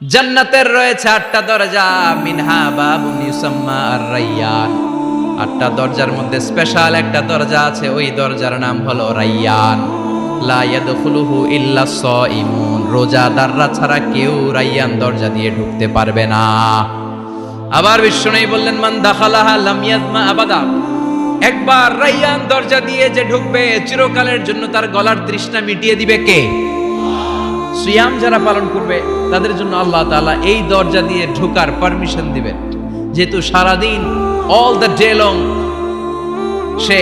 জান্নাতের রয়েছে 8টা দরজা, মিনহা বাবুন ইউসাম্মা আর-রাইয়ান। 8টা দরজার মধ্যে স্পেশাল একটা দরজা আছে, ওই দরজার নাম হলো রাইয়ান। লা ইয়াদখুলুহু ইল্লা সাইমুন, রোজাদাররা ছাড়া কেউ রাইয়ান দরজা দিয়ে ঢুকতে পারবে না। আবার বিষ্ণু বললেন, মান দাখালাহা লাম ইয়াজমা আবাদা, একবার রাইয়ান দরজা দিয়ে যে ঢুকবে চিরকালের জন্য তার গলার তৃষ্ণা মিটিয়ে দিবে কে? সিয়াম যারা পালন করবে তাদের জন্য আল্লাহ তাআলা এই দরজা দিয়ে ঢোকার পারমিশন দিবেন। যেহেতু সারাদিন অল দ্য ডে লং সে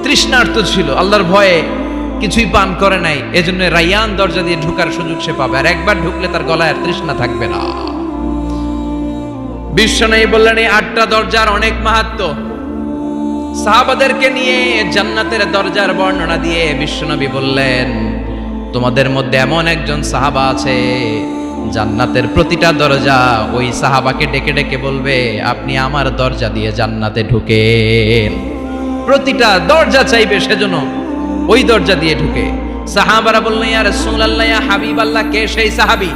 তৃষ্ণার্ত ছিল, আল্লাহর ভয়ে কিছুই পান করে নাই, এজন্য রাইয়ান দরজা দিয়ে ঢোকার সুযোগ সে পাবে, আর একবার ঢুকলে তার গলায় আর তৃষ্ণা থাকবে না। বিশ্বনবী বললেন এই 8টা দরজার অনেক মাহাত্ম্য। সাহাবাদেরকে নিয়ে জান্নাতের দরজার বর্ণনা দিয়ে বিশ্বনবী বললেন, তোমাদের মধ্যে এমন একজন সাহাবা আছে, জান্নাতের প্রতিটা দরজা ওই সাহাবাকে ডেকে ডেকে বলবে, আপনি আমার দরজা দিয়ে জান্নাতে ঢুকেন। প্রতিটা দরজা চাইবে সেজন্য ওই দরজা দিয়ে ঢুকে। সাহাবারা বললেন, ইয়া রাসূলুল্লাহ, ইয়া হাবিবাল্লাহ, কে সেই সাহাবী?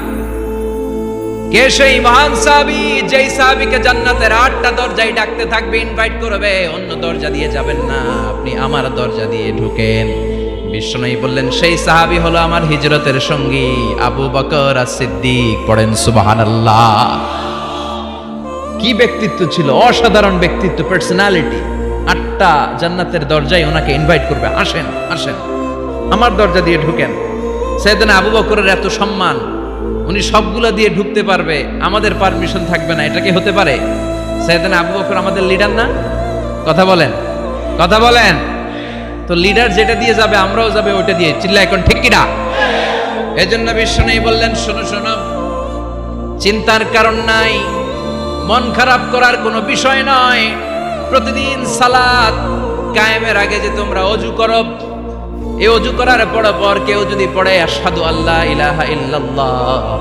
কে সেই মহান সাহাবী যেই সাহাবীকে জান্নাতের 8টা দরজায় ডাকতে থাকবে, ইনভাইট করবে, অন্য দরজা দিয়ে যাবেন না, আপনি আমার দরজা দিয়ে ঢুকেন? বিশ্বনবী বললেন, সেই সাহাবী হলো আমার হিজরতের সঙ্গী আবু বকর as-সিদ্দিক। পড়েন সুবহানাল্লাহ। কি ব্যক্তিত্ব ছিল, অসাধারণ ব্যক্তিত্ব, পার্সোনালিটি। 8টা জান্নাতের দরজায় ওনাকে ইনভাইট করবে, আসেন আসেন আমার দরজা দিয়ে ঢুকেন। সাইয়েদনা আবু বকরের এত সম্মান, উনি সবগুলা দিয়ে ঢুকতে পারবে, আমাদের পারমিশন থাকবে না, এটা কি হতে পারে? সাইয়েদনা আবু বকর আমাদের লিডার না? কথা বলেন, কথা বলেন। তো লিডার যেটা দিয়ে যাবে আমরাও যাবে ওইটা দিয়ে, চিল্লা এখন ঠিক কিনা? এজন্য বিশ্বনবী বললেন, শোনো শোনো, চিন্তার কারণ নাই, মন খারাপ করার কোনো বিষয় নয়। প্রতিদিন সালাত কায়েমের আগে যে তোমরা ওযু করো, এই ওযু করার পর কেউ যদি পড়ে আশহাদু আল্লা ইলাহা ইল্লাল্লাহ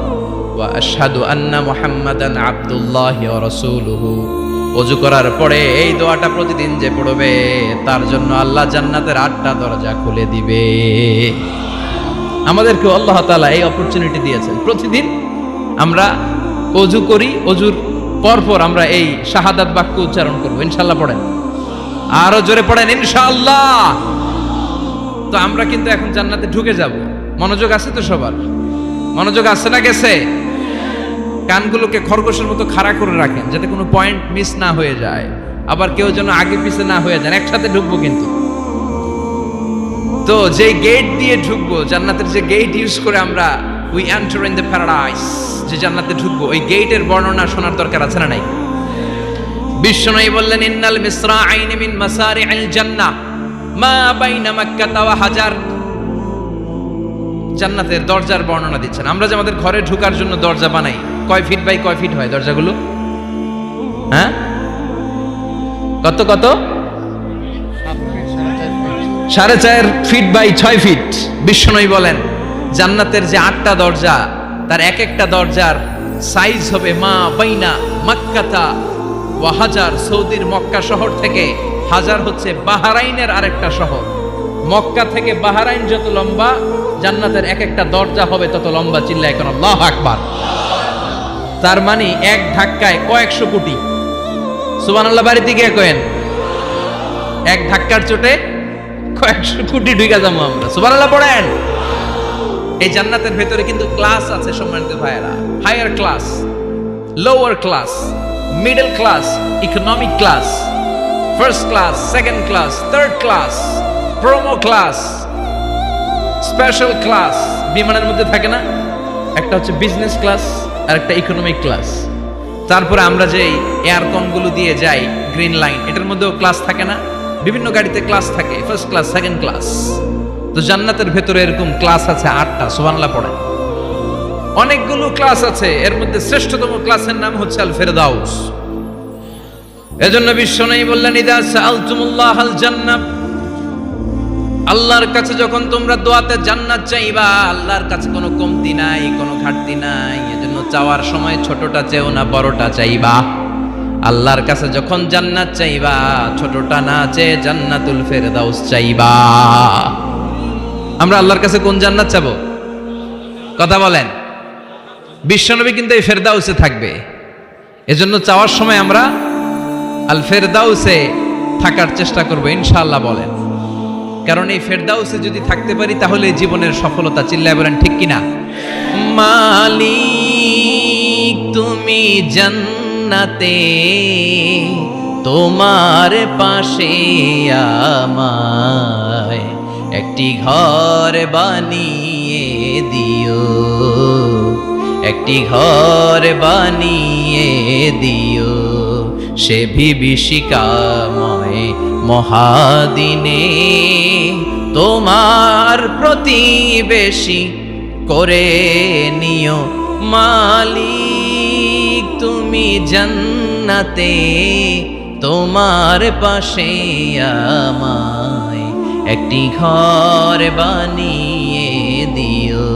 ওয়া আশহাদু আন্না মুহাম্মাদান আবদুল্লাহি ওয়া রাসূলুহু, ওযু করার পরে এই দোয়াটা প্রতিদিন যে পড়বে তার জন্য আল্লাহ জান্নাতের 8টা দরজা খুলে দিবে। আমাদেরকে আল্লাহ তাআলা এই অপরচুনিটি দিয়েছেন, প্রতিদিন আমরা ওযু করি, ওযুর পরপর আমরা এই শাহাদাত বাক্য উচ্চারণ করব। ইনশাআল্লাহ পড়েন, আরো জোরে পড়েন ইনশাআল্লাহ। তো আমরা কিন্তু এখন জান্নাতে ঢুকে যাব। মনোযোগ আছে তো সবার? মনোযোগ আছে না গেছে? কানগুলোকে খরগোশের মতো খাড়া করে রাখেন যাতে কোনো পয়েন্ট মিস না হয়ে যায়, আবার কেউ যেন আগে পিছে না হয়ে যান। একসাথে ঢুকবো কিন্তু। তো যে গেট দিয়ে ঢুকবো, জান্নাতের যে গেট ইউজ করে আমরা we enter in the paradise, যে জান্নাতে ঢুকবো, ওই গেটের বর্ণনা শোনার দরকার আছে না নাই? বিশ্বনবী বললেন, ইন্নাল মিসরাআইনি মিন মাসারি'আল জান্নাহ মা বাইনা মাক্কাহ ওয়া হাজার। জান্নাতের দরজার বর্ণনা দিচ্ছেন। আমরা যে আমাদের ঘরে ঢোকার জন্য দরজা বানাই, কয় ফিট বাই কয় ফিট হয় দরজাগুলো? হ্যাঁ, কত কত? 4.5 ফিট বাই 6 ফিট। বিশ্বনবী বলেন, জান্নাতের যে 8টা দরজা, তার এক একটা দরজার সাইজ হবে মা বাইনা মাক্কাতা ওয়া হাজার, সৌদির মক্কা শহর থেকে হাজার হচ্ছে বাহরাইনের আরেকটা শহর। মক্কা থেকে বাহরাইন যত লম্বা, জান্নাতের এক একটা দরজা হবে তত লম্বা। চিল্লা এখন আল্লাহু আকবার। তার মানে এক ধাক্কায় কয়েকশো কোটি। সুবহানাল্লাহ বাড়িতে গিয়ে কয়েন, এক ধাক্কার চোটে কয়েকশো কোটি ঢুকে যাবো আমরা। সুবহানাল্লাহ পড়েন। এই জান্নাতের ভেতরে কিন্তু ক্লাস আছে সম্মানিত ভাইয়েরা, higher class, lower class, middle class, economic class, first class, second class, third class, promo class, special class. বিমানের মধ্যে থাকে না, একটা হচ্ছে বিজনেস ক্লাস আর একটা ইকোনমিক ক্লাস। তারপরে আমরা যে এয়ারকনগুলো দিয়ে যাই, গ্রিন লাইন, এটার মধ্যেও ক্লাস থাকে না? বিভিন্ন গাড়িতে ক্লাস থাকে, ফার্স্ট ক্লাস, সেকেন্ড ক্লাস। তো জান্নাতের ভেতরে এরকম ক্লাস আছে 8টা। সুবহানাল্লাহ পড়েন। অনেকগুলো ক্লাস আছে, এর মধ্যে শ্রেষ্ঠতম ক্লাসের নাম হচ্ছে আল ফেরদাউস। এজন্য বিশ্বনবী বললেন, ইদা সাআলতুমুল্লাহাল জান্নাহ, আল্লাহর কাছে যখন তোমরা দোয়াতে জান্নাত চাইবা, আল্লাহর কাছে কোনো কমতি নাই, কোনো ঘাটতি নাই, এজন্য চাওয়ার সময় ছোটটা চেও না, বড়টা চাইবা। আল্লাহর কাছে যখন জান্নাত চাইবা, ছোটটা না চেয়ে জান্নাতুল ফেরদাউস চাইবা। আমরা আল্লাহর কাছে কোন জান্নাত চাবো? কথা বলেন। বিশ্বনবী কিন্তু এই ফেরদাউসে থাকবে। এজন্য চাওয়ার সময় আমরা আল ফেরদাউসে থাকার চেষ্টা করব ইনশাআল্লাহ বলেন। কারণ এই ফেরদাউসে যদি থাকতে পারি তাহলে জীবনের সফলতা। চিল্লায় বলেন ঠিক কিনা? মালিক তুমি জান্নাতে, তোমার পাশে আমায় একটি ঘর বানিয়ে দিও, একটি ঘর বানিয়ে দিও সে বিভীষিকাময় মহাদিনে, তোমার প্রতিবেশী করে নিও মালিক তুমি জান্নাতে, তোমার পাশে আমায় একটি ঘর বানিয়ে দিও,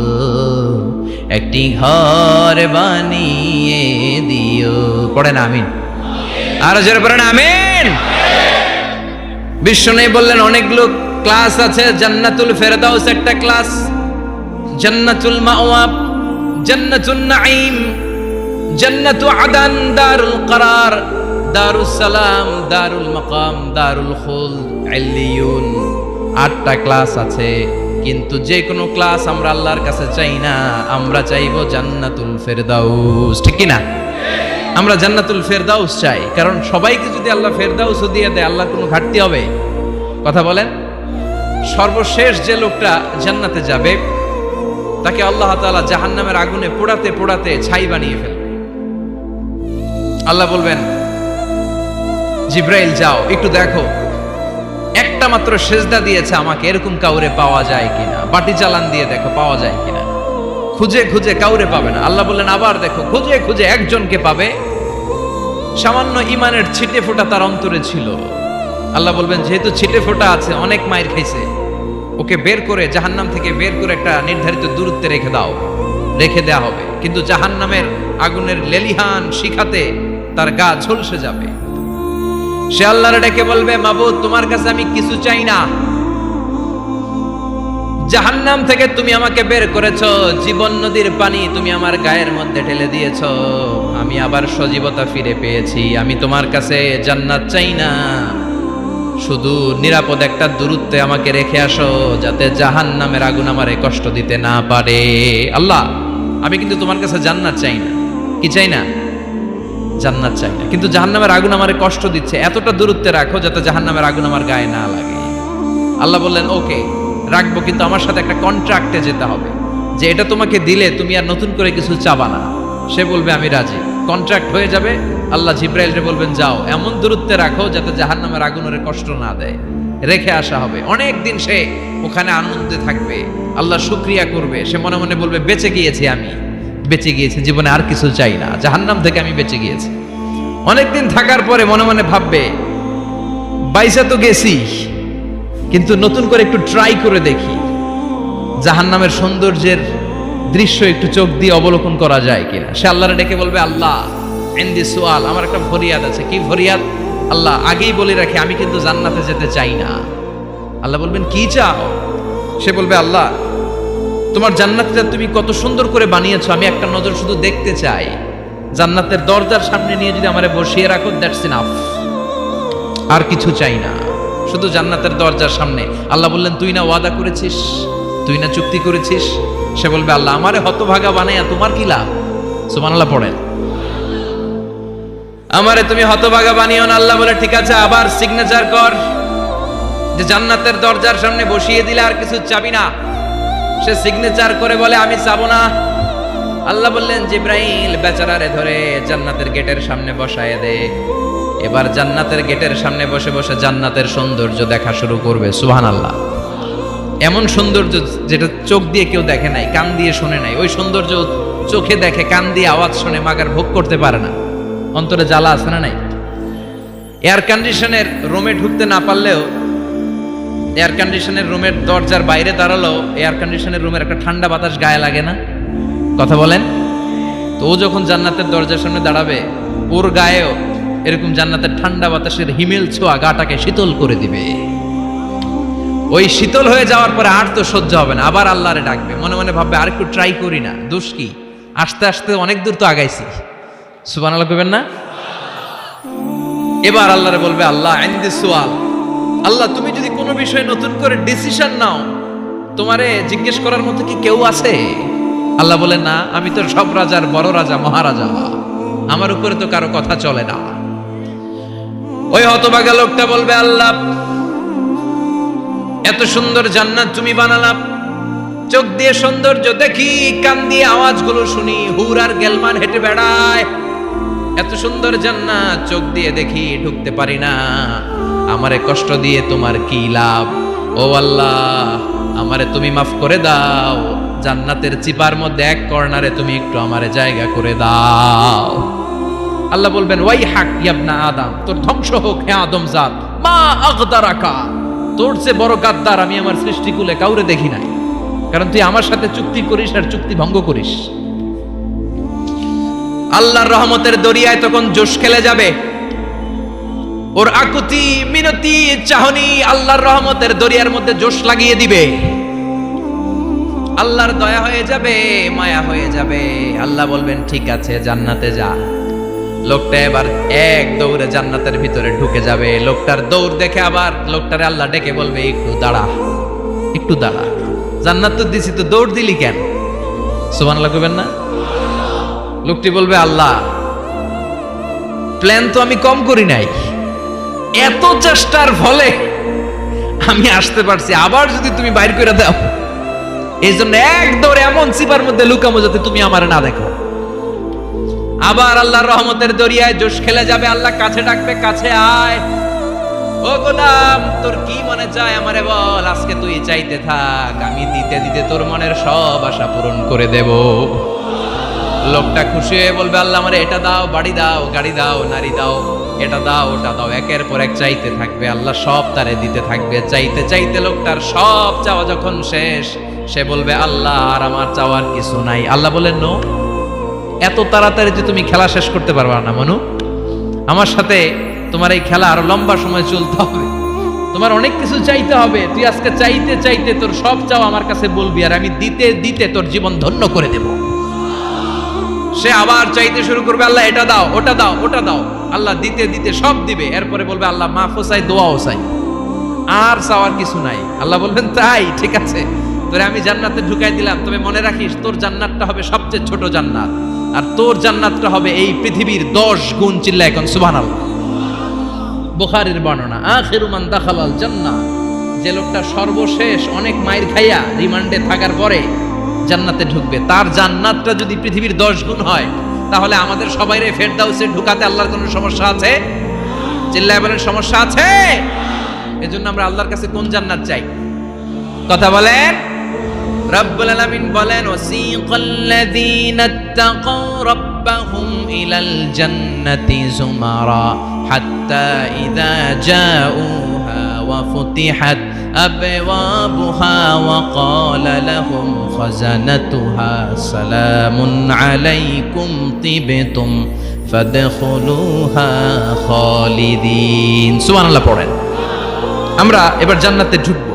একটি ঘর বানিয়ে দিও। পড়েন আমিন। আর জোরে পড়েন আমিন। বিশ্বনবী বললেন অনেকগুলো ক্লাস আছে, জান্নাতুল ফেরদাউস একটা ক্লাস, জান্নাতুল মাওয়া, জান্নাতুন নাঈম, জান্নাতু আদান, দারুল করার, দারুস সালাম, দারুল মাকাম, দারুল খুলদ, ইল্লিয়ুন। 8টা ক্লাস আছে, কিন্তু যে কোনো ক্লাস আমরা আল্লাহর কাছে চাই না, আমরা চাইবো জান্নাতুল ফেরদাউস। ঠিক কি না? আমরা জান্নাতুল ফেরদাউস চাই, কারণ সবাইকে যদি আল্লাহ ফেরদাউসও দিয়ে দেয়, আল্লাহর কোনো ঘাটতি হবে? কথা বলেন। সর্বশেষ যে লোকটা জান্নাতে যাবে তাকে আল্লাহ তাআলা জাহান্নামের আগুনে পোড়াতে পোড়াতে ছাই বানিয়ে ফেলবে। আল্লাহ বলবেন জিব্রাইল যাও একটু দেখো, একটা মাত্র সেজদা দিয়েছে আমাকে, এরকম কাউরে পাওয়া যায় কিনা, বাটি চালান দিয়ে দেখো পাওয়া যায় কিনা। খুঁজে খুঁজে কাউরে পাবে না। আল্লাহ বললেন আবার দেখো, খুঁজে খুঁজে একজনকে পাবে, সামান্য ইমানের ছিটে ফোঁটা তার অন্তরে ছিল। আল্লাহ বলবেন যেহেতু ছিটে ফোঁটা আছে, অনেক মায়ের খাইছে, ওকে বের করে জাহান্নাম থেকে বের করে একটা নির্ধারিত দূরত্বে রেখে দাও। রেখে দেয়া হবে, কিন্তু জাহান্নামের আগুনের লেলিহান শিখাতে তার গা ঝলসে যাবে। সে আল্লাহর ডেকে বলবে মাবুদ তোমার কাছে আমি কিছু চাই না, জাহান্নাম থেকে তুমি আমাকে বের করেছো, জীবন নদীর পানি তুমি আমার গায়ের মধ্যে ঢেলে দিয়েছো, আমি আবার সজীবতা ফিরে পেয়েছি, আমি তোমার কাছে জান্নাত চাই না, শুধু নিরাপদ একটা দূরত্বে আমাকে রেখে আসো, যাতে জাহান্নামের আগুন আমারে কষ্ট দিতে না পারে। আল্লাহ আমি কিন্তু তোমার কাছে জান্নাত চাই না। কি চাই না? জান্নাত চাই না, কিন্তু জাহান্নামের আগুন আমারে কষ্ট দিচ্ছে, এতটা দূরত্বে রাখো যাতে জাহান্নামের আগুন আমার গায়ে না লাগে। আল্লাহ বললেন ওকে রাখবো, কিন্তু আমার সাথে একটা কন্ট্রাক্টে যেতে হবে, যে এটা তোমাকে দিলে তুমি আর নতুন করে কিছু চাবা না। সে বলবে আমি রাজি, কন্ট্রাক্ট হয়ে যাবে। আল্লাহ জিব্রাইলকে বলবেন যাও এমন দূরত্বে রাখো যাতে জাহান্নামের আগুন ওরে কষ্ট না দেয়। রেখে আসা হবে, অনেক দিন সে ওখানে আনন্দে থাকবে, আল্লাহ শুকরিয়া করবে। সে মনে মনে বলবে বেঁচে গিয়েছি, আমি বেঁচে গিয়েছি, জীবনে আর কিছু চাই না, জাহান্নাম থেকে আমি বেঁচে গিয়েছি। অনেকদিন থাকার পরে মনে মনে ভাববে বাইসা তো গেছি, কিন্তু নতুন করে একটু ট্রাই করে দেখি, জাহান্নামের সৌন্দর্যের দৃশ্য একটু চোখ দিয়ে অবলোকন করা যায় কিনা। সে আল্লাহরে ডেকে বলবে আল্লাহ ইনদি সুআল, আমার একটা ফরিয়াদ আছে। কি ফরিয়াদ? আল্লাহ আগেই বলে রাখি আমি কিন্তু জান্নাতে যেতে চাই না। আল্লাহ বলবেন কি চাও? সে বলবে আল্লাহ তোমার জান্নাতটা তুমি কত সুন্দর করে বানিয়েছো, আমি একটা নজর শুধু দেখতে চাই। জান্নাতের দরজার সামনে নিয়ে যদি আমারে বসিয়ে রাখো, দ্যাটস ইনাফ, আর কিছু চাই না, শুধু জান্নাতের দরজার সামনে। আল্লাহ বললেন তুই না ওয়াদা করেছিস, তুই না চুক্তি করেছিস। সে বলবে আল্লাহ আমারে হতভাগা বানাইয়া তোমার কি লাভ? সুবহানাল্লাহ পড়েন। আমারে তুমি হতভাগা বানিও না। আল্লাহ বলে ঠিক আছে, আবার সিগনেচার কর যে জান্নাতের দরজার সামনে বসিয়ে দিলে আর কিছু চাবি না। সে সিগনেচার করে বলে আমি চাবো না। আল্লাহ বললেন জিব্রাইল বেচারারে ধরে জান্নাতের গেটের সামনে বসায় দে। এবার জান্নাতের গেটের সামনে বসে বসে জান্নাতের সৌন্দর্য দেখা শুরু করবে। সুবহানাল্লাহ। এমন সৌন্দর্য যেটা চোখ দিয়ে কেউ দেখে নাই, কান দিয়ে শোনে নাই, ওই সৌন্দর্য চোখে দেখে, কান দিয়ে আওয়াজ শুনে মাগার ভোগ করতে পারে না। অন্তরে জ্বালা আছে না নাই? এয়ার কন্ডিশনের রুমে ঢুকতে না পারলেও, এয়ার কন্ডিশনের রুমের দরজার বাইরে দাঁড়ালো, এয়ার কন্ডিশনের রুমের একটা ঠান্ডা বাতাস গায়ে লাগে না? কথা বলেন। তো ও যখন জান্নাতের দরজার সামনে দাঁড়াবে, ওর গায়েও এরকম জান্নাতের ঠান্ডা বাতাসের হিমেল ছোঁয়া গাটাকে শীতল করে দিবে। ওই শীতল হয়ে যাওয়ার পরে আর তো সহ্য হবে না, আবার আল্লাহরে ডাকবে, মনে মনে ভাববে আর একটু ট্রাই করি না, দোষ কি? আস্তে আস্তে অনেক দূর তো আগাইছি, সুবহানাল্লাহ কইবেন না? এবার আল্লাহরে বলবে, আল্লাহ ইনদি সুআল, আল্লাহ তুমি যদি কোনো বিষয়ে নতুন করে ডিসিশন নাও, তোমারে জিজ্ঞেস করার মতো কি কেউ আছে? আল্লাহ বলে, না, আমি তো সব রাজার বড় রাজা, মহারাজা, আমার উপরে তো কারো কথা চলে না। ওই হতভাগা লোকটা বলবে, আল্লাহ এত সুন্দর জান্নাত তুমি বানালাম, চোখ দিয়ে সৌন্দর্য দেখি, কান দিয়ে আওয়াজগুলো শুনি, হুর আর গেলমান হেঁটে বেড়ায়, এত সুন্দর জান্নাত চোখ দিয়ে দেখি, ঢুকতে পারি না, আমারে কষ্ট দিয়ে তোমার কি লাভ? ও আল্লাহ, আমারে তুমি মাফ করে দাও, জান্নাতের চিপার মধ্যে এক কর্নারে তুমি একটু আমারে জায়গা করে দাও। আল্লাহ বলবেন, ওয়াই হাক ইবনা আদম, তোর ধ্বংস হোক হে আদম জাত, মা আগদারাকা, তোর চেয়ে বড় গাদ্দার আমি আমার সৃষ্টিকুলে কাউরে দেখি নাই, কারণ তুই আমার সাথে চুক্তি করিস আর চুক্তি ভঙ্গ করিস। আল্লাহর রহমতের দরিয়ায় তখন জোশ খেলে যাবে, ওর আকুতি মিনতি চাহনি আল্লাহর রহমতের দরিয়ার মধ্যে জোশ লাগিয়ে দিবে, আল্লাহর দয়া হয়ে যাবে, মায়া হয়ে যাবে। আল্লাহ বলবেন, ঠিক আছে, জান্নাতে যা। লোকটা এবার এক দৌড়ে জান্নাতের ভিতরে ঢুকে যাবে। লোকটার দৌড় দেখে আবার লোকটারে আল্লাহ ডেকে বলবে, একটু দাঁড়া, একটু দাঁড়া, জান্নাত তো দিছি, তো দৌড় দিলি কেন? সুবহানাল্লাহ কইবেন না? লোকটি বলবে, আল্লাহ প্ল্যান তো আমি কম করি নাই, এত চেষ্টার ফলে আমি আসতে পারছি, আবার যদি তুমি বাইর করে দাও, এই জন্য এক দৌড়ে এমন চিপার মধ্যে লুকামো যাতে তুমি আমার না দেখো। আবার আল্লাহর রহমতের দরিয়ায় জোশ খেলে যাবে। আল্লাহ কাছে ডাকবে, কাছে আয়, ও গোলাম, তোর কি মনে চায় আমারে বল, আজকে তুই চাইতে থাক, আমি দিতে দিতে তোর মনের সব আশা পূরণ করে দেব। লোকটা খুশি হয়ে বলবে, আল্লাহ আমারে এটা দাও, বাড়ি দাও, গাড়ি দাও, নারী দাও, এটা দাও, ওটা দাও, একের পর এক চাইতে থাকবে, আল্লাহ সব তারে দিতে থাকবে। চাইতে চাইতে লোকটার সব চাওয়া যখন শেষ, সে বলবে, আল্লাহ আর আমার চাওয়ার কিছু নাই। আল্লাহ বলেন, নো, এত তাড়াতাড়ি যে তুমি খেলা শেষ করতে পারবা না মনু, আমার সাথে তোমার এই খেলা আরো লম্বা সময় চলতে হবে, তোমার অনেক কিছু চাইতে হবে। তুই আজকে চাইতে চাইতে তোর সব চাও আমার কাছে বলবি, আর আমি দিতে দিতে তোর জীবন ধন্য করে দেব। সে আবার চাইতে শুরু করবে, আল্লাহ এটা দাও, ওটা দাও, ওটা দাও, আল্লাহ দিতে দিতে সব দিবে। এরপরে বলবে, আল্লাহ মাফও চাই, দোয়াও চাই, আর চাওয়ার কিছু নাই। আল্লাহ বলবেন, তাই ঠিক আছে, তোরে আমি জান্নাতে ঢুকাই দিলাম, তবে মনে রাখিস তোর জান্নাতটা হবে সবচেয়ে ছোট জান্নাত, আর তোর জান্নাতটা হবে এই পৃথিবীর 10 গুণ। চিল্লা এখন সুবহানাল্লাহ। বুখারীর বর্ণনা, আখিরু মান দাখালাল জান্নাহ, যে লোকটা সর্বশেষ অনেক মাইর খাইয়া রিমান্ডে থাকার পরে জান্নাতে ঢুকবে, তার জান্নাতটা যদি পৃথিবীর 10 গুণ হয়, তাহলে আমাদের সবাইরে ফেরদাউসে ঢুকাতে আল্লাহর কোনো সমস্যা আছে? চিল্লায় বলেন, সমস্যা আছে? এজন্য আমরা আল্লাহর কাছে কোন জান্নাত চাই? কথা বলেন। রব্বুল আলামিন বলেন, ওয়াসিকাল্লাযীনা ইত্তাকাউ রাব্বাহুম ইলাল জান্নাতি যুমারা হাত্তা ইযা জাউহা ওয়া ফুতিহাত আবওয়াবুহা ওয়া ক্বালা লাহুম খাযানাতুহা সালামুন আলাইকুম তিবতুম ফাদখুলুহা খালিদিন। সুবহানাল্লাহ পড়েন। আমরা এবার জান্নাতে ঢুকব।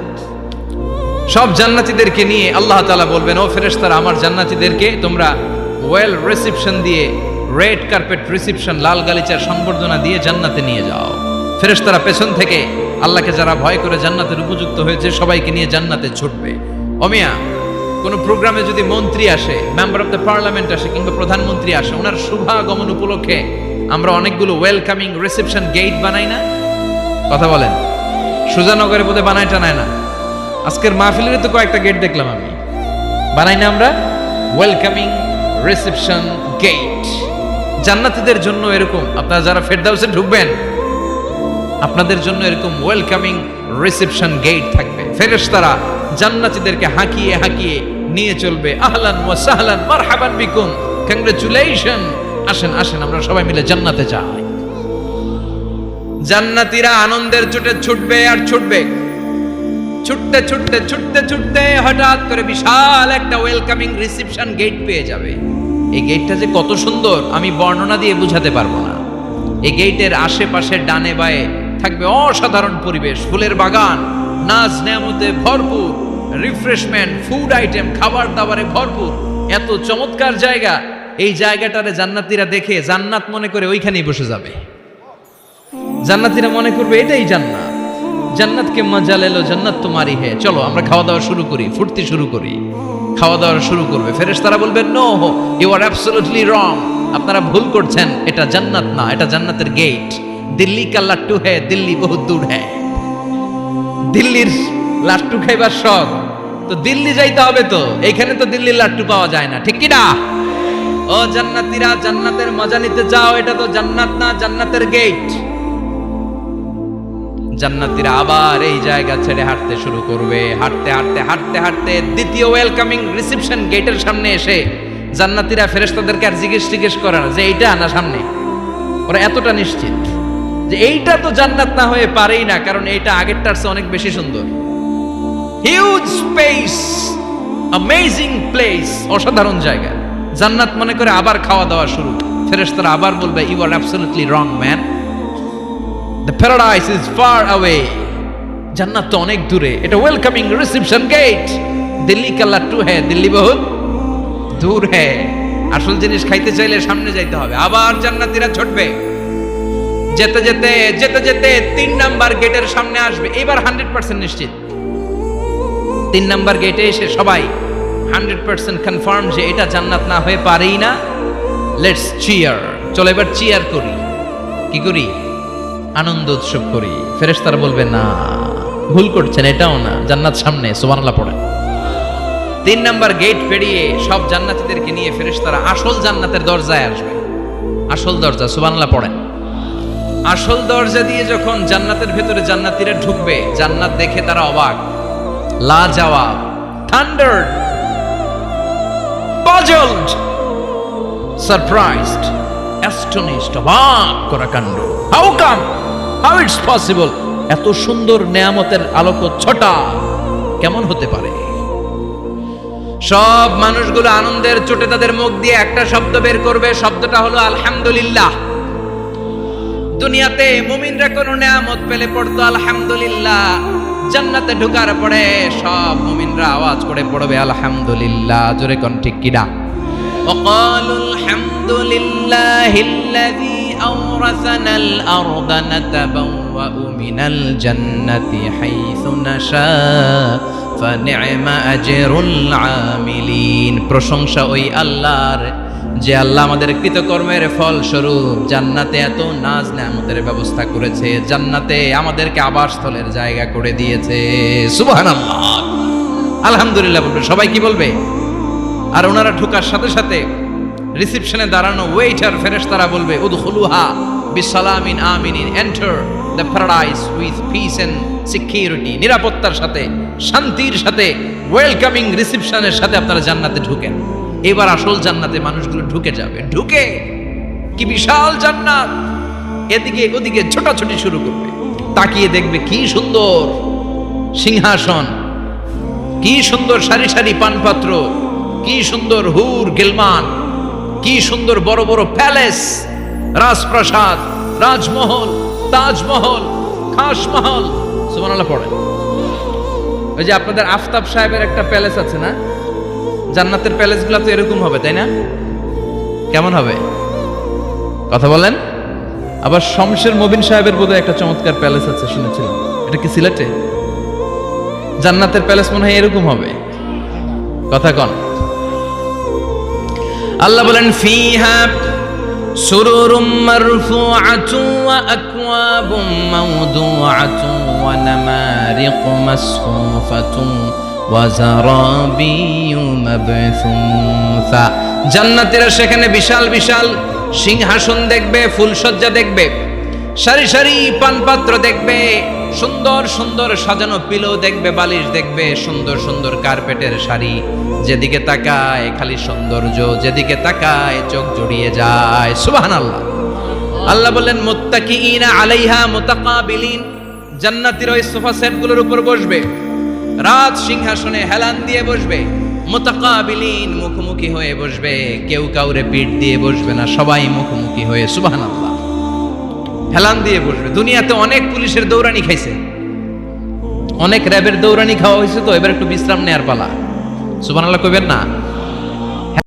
সব জান্নাতীদেরকে নিয়ে আল্লাহ তাআলা বলবেন, ও ফেরেশতারা, আমার জান্নাতীদেরকে তোমরা ওয়েল রিসেপশন দিয়ে, রেড কার্পেট রিসেপশন, লাল গালিচার সংবর্ধনা দিয়ে জান্নাতে নিয়ে যাও। ফেরেশতারা পেছন থেকে আল্লাহকে যারা ভয় করে জান্নাতের উপযুক্ত হয়েছে সবাইকে নিয়ে জান্নাতে ছুটবে। ওমিয়া, কোন প্রোগ্রামে যদি মন্ত্রী আসে, মেম্বার অফ দ্য পার্লামেন্ট আসে, কিংবা প্রধানমন্ত্রী আসে, ওনার শুভাগমন উপলক্ষে আমরা অনেকগুলো ওয়েলকামিং রিসেপশন গেট বানাই না? কথা বলেন। সুজানগরে বোধহয় বানায় টানায় না? আজকের মাহফিলের তো কয়েকটা গেট দেখলাম আমি, বানাই না আমরা? Welcoming reception gate. জান্নাতীদের জন্য এরকম, আপনারা যারা ফেরদাউসে ঢুকবেন, আপনাদের জন্য এরকম ওয়েলকামিং রিসেপশন গেট থাকবে। ফেরেশতারা জান্নাতীদেরকে হাঁকিয়ে হাঁকিয়ে নিয়ে চলবে, আহলান ওয়া সাহলান মারহাবান বিকুম, কংগ্রাচুলেশন, আসেন আসেন, আমরা সবাই মিলে জান্নাতে যাই। জান্নাতীরা আনন্দের চোটে ছুটবে আর ছুটবে। ছুটতে ছুটতে ছুটতে ছুটতে হঠাৎ করে বিশাল একটা ওয়েলকামিং রিসেপশন গেট পেয়ে যাবে। এই গেটটা যে কত সুন্দর আমি বর্ণনা দিয়ে বুঝাতে পারবো না। এই গেটের আশেপাশে ডানে বায়ে থাকবে অসাধারণ পরিবেশ, ফুলের বাগান, নাজ নেয়ামতে ভরপুর, রিফ্রেশমেন্ট, ফুড আইটেম, খাবার দাবারে ভরপুর। এত চমৎকার জায়গা, এই জায়গাটারে জান্নাতীরা দেখে জান্নাত মনে করে ওইখানেই বসে যাবে। জান্নাতীরা মনে করবে এটাই জান্নাত, জান্নাতকে মজা লেলো, জান্নাত তোমারই হে, চলো আমরা খাওয়া দাওয়া শুরু করি, ফুর্তি শুরু করি। খাওয়া দাওয়া শুরু করবে, ফেরেশতারা বলবে no, you are absolutely wrong, আপনারা ভুল করছেন, এটা জান্নাত না, এটা জান্নাতের গেট। দিল্লি কা লাট্টু হে, দিল্লি বহুত দূর হে। দিল্লির লাট্টু খাইবার শখ, তো দিল্লি যাইতে হবে, তো এইখানে তো দিল্লির লাট্টু পাওয়া যায় না, ঠিক কি না? ও জান্নাতীরা, জান্নাতের মজা নিতে চাও, এটা তো জান্নাত না, জান্নাতের গেট। জান্নাতীরা আবার এই জায়গা ছেড়ে হাঁটতে শুরু করবে। হাঁটতে হাঁটতে হাঁটতে হাঁটতে দ্বিতীয় ওয়েলকামিং রিসেপশন গেটের সামনে এসে জান্নাতীরা ফেরেশতাদেরকে আর জিজ্ঞেস করে না যে এইটা না সামনে, ওরা এতটা নিশ্চিত যে এইটা তো জান্নাত না হয়ে পারেই না, কারণ এইটা আগেরটার চেয়ে অনেক বেশি সুন্দর। হিউজ স্পেস, অ্যামেজিং প্লেস, অসাধারণ জায়গা। জান্নাত মনে করে আবার খাওয়া দাওয়া শুরু। ফেরেশতারা আবার বলবে you are absolutely wrong man, the paradise is far away, জান্নাত তো অনেক দূরে, এটা ওয়েলকামিং রিসেপশন গেট। দিল্লি কা লাট্টু হে, দিল্লি বহুত দূর হে। আসল জিনিস খাইতে চাইলে সামনে যাইতে হবে। আবার জান্নাতীরা ছুটবে, যেতে যেতে যেতে যেতে 3 নাম্বার গেটের সামনে আসবে। এবার 100% নিশ্চিত, 3 নাম্বার গেটে এসে সবাই 100% কনফার্ম যে এটা জান্নাত না হয়ে পারেই না। লেটস চিয়ার, চলো এবার চিয়ার করি। কি করি? আনন্দ উৎসব করি। ফেরেশতারা বলবে না, ভুল করছেন, এটাও না, জান্নাত সামনে, সুবহানাল্লাহ পড়েন। 3 নাম্বার গেট পেরিয়ে সব জান্নাতীদেরকে নিয়ে ফেরেশতারা আসল জান্নাতের দরজায় আসবে। আসল দরজা, সুবহানাল্লাহ পড়েন। আসল দরজা দিয়ে যখন জান্নাতের ভেতরে জান্নাতীরা ঢুকবে, জান্নাত দেখে তারা অবাক, লাজবাব, থান্ডার্ড, পাজলড, সারপ্রাইজড, অ্যাস্টনিশড, অবাক করা কাণ্ড। How come, how it's possible, এত সুন্দর নেয়ামতের আলোকচ্ছটা কেমন হতে পারে? সব মানুষগুলো আনন্দের চোটে তাদের মুখ দিয়ে একটা শব্দ বের করবে, শব্দটা হলো আলহামদুলিল্লাহ। দুনিয়াতে মুমিনরা কোনো নেয়ামত পেলে পড়তো আলহামদুলিল্লাহ, জান্নাতে ঢোকার পরে সব মুমিনরা আওয়াজ করে পড়বে আলহামদুলিল্লাহ। জোরে কোন ঠিক কিনা? وقالوا الحمد لله الذي أورثنا الأرض نتبوأ من الجنة حيث نشاء فنعم أجر العاملين। প্রশংসা ওই আল্লাহর, যে আল্লাহ আমাদের কৃতকর্মের ফল স্বরূপ জান্নাতে এত নাজ নেয়ামতের ব্যবস্থা করেছে, জান্নাতে আমাদেরকে আবাসস্থলের জায়গা করে দিয়েছে। সুবহানাল্লাহ, আলহামদুলিল্লাহ বলবে সবাই। কি বলবে? আর ওনারা ঢোকার সাথে সাথে রিসেপশনে দাঁড়ানো ওয়েটার ফেরেশতারা বলবে উদখুলুহা বিসালামিন আমিনিন, enter the paradise with peace and security. নিরাপত্তার সাথে, শান্তির সাথে, ওয়েলকামিং রিসেপশনের সাথে আপনারা জান্নাতে ঢুকেন। এবার আসল জান্নাতে মানুষগুলো ঢুকে যাবে। ঢুকে কি বিশাল জান্নাত, এদিকে ওদিকে ছোটাছুটি শুরু করবে। তাকিয়ে দেখবে কি সুন্দর সিংহাসন, কি সুন্দর সারি সারি পানপাত্র, কি সুন্দর হুর গিলমান, কি সুন্দর বড় বড় প্যালেস, রাজপ্রাসাদ, রাজমহল, তাজমহল, খাসমহল। সুবহানাল্লাহ পড়েন। ওই যে আপনাদের আফতাব সাহেবের একটা প্যালেস আছে না, জান্নাতের প্যালেসগুলো তো এরকম হবে, তাই না? কেমন হবে কথা বলেন? আবার শমশের মবিন সাহেবের বোধহয় একটা চমৎকার প্যালেস আছে শুনেছিলাম, এটা কি সিলেটে? জান্নাতের প্যালেস মনে হয় এরকম হবে। কথা কন। আল্লাহ বলেন ফিহা সুরুরুম মারফুআতুন ওয়া আকওয়াবুম মাওদুআতুন ওয়া নামারিকু মাসফুফাতুন ওয়া যারাবিয়্যু মাবথুসা। জান্নাতীরা সেখানে বিশাল বিশাল সিংহাসন দেখবে, ফুলসজ্জা দেখবে, সারি সারি পানপাত্র দেখবে, সুন্দর সুন্দর সাজানো পিলো দেখবে, বালিশ দেখবে, সুন্দর সুন্দর কার্পেটের শাড়ি। যেদিকে তাকায় খালি সৌন্দর্য, যেদিকে তাকায় চোখ জড়িয়ে যায়। সুবহানাল্লাহ। আল্লাহ বললেন মুত্তাকিইনা আলাইহা মুতাকাবিলিন, জান্নাতীরা ওই সোফা সেটগুলোর উপর বসবে, রাজ সিংহাসনে হেলান দিয়ে বসবে। মুতাকাবিলিন, মুখোমুখি হয়ে বসবে, কেউ কাউরে পিঠ দিয়ে বসবে না, সবাই মুখোমুখি হয়ে। সুবহানাল্লাহ, হেলান দিয়ে বসবে। দুনিয়াতে অনেক পুলিশের দৌড়ানি খাইছে, অনেক র্যাবের দৌড়ানি খাওয়া হয়েছে, তো এবার একটু বিশ্রাম নেয়ার পালা। সুবহানাল্লাহ কইবেন না?